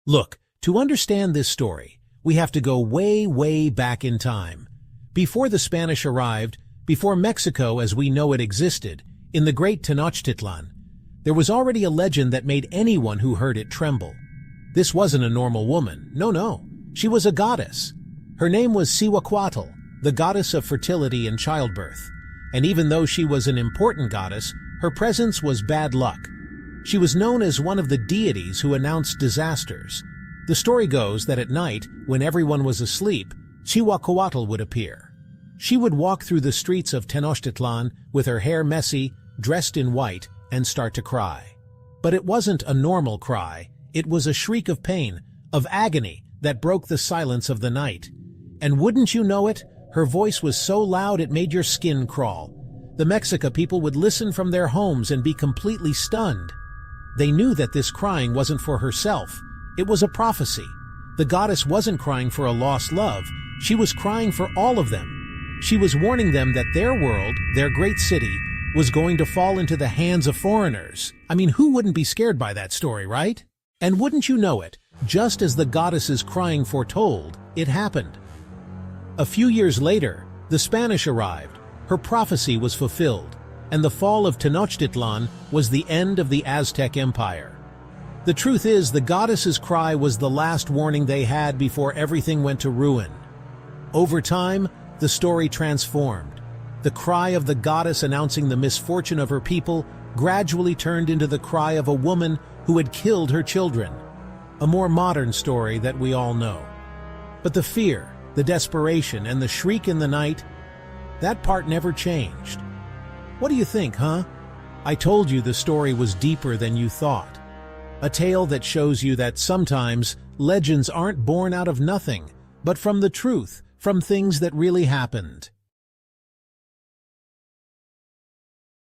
Look, to understand this story, we have to go way, way back in time. Before the Spanish arrived, before Mexico as we know it existed, in the great Tenochtitlan, there was already a legend that made anyone who heard it tremble. This wasn't a normal woman. No. She was a goddess. Her name was Cihuacuatl, the goddess of fertility and childbirth. And even though she was an important goddess, her presence was bad luck. She was known as one of the deities who announced disasters. The story goes that at night, when everyone was asleep, Cihuacuatl would appear. She would walk through the streets of Tenochtitlan with her hair messy, dressed in white, and start to cry. But it wasn't a normal cry. It was a shriek of pain, of agony, that broke the silence of the night. And wouldn't you know it, her voice was so loud it made your skin crawl. The Mexica people would listen from their homes and be completely stunned. They knew that this crying wasn't for herself. It was a prophecy. The goddess wasn't crying for a lost love. She was crying for all of them. She was warning them that their world, their great city, was going to fall into the hands of foreigners. I mean, who wouldn't be scared by that story, right? And wouldn't you know it, just as the goddess's crying foretold, it happened. A few years later, the Spanish arrived. Her prophecy was fulfilled, and the fall of Tenochtitlan was the end of the Aztec Empire. The truth is, the goddess's cry was the last warning they had before everything went to ruin. Over time, the story transformed. The cry of the goddess announcing the misfortune of her people gradually turned into the cry of a woman who had killed her children. A more modern story that we all know. But the fear, the desperation, and the shriek in the night, that part never changed. What do you think, huh? I told you the story was deeper than you thought. A tale that shows you that sometimes legends aren't born out of nothing, but from the truth, from things that really happened.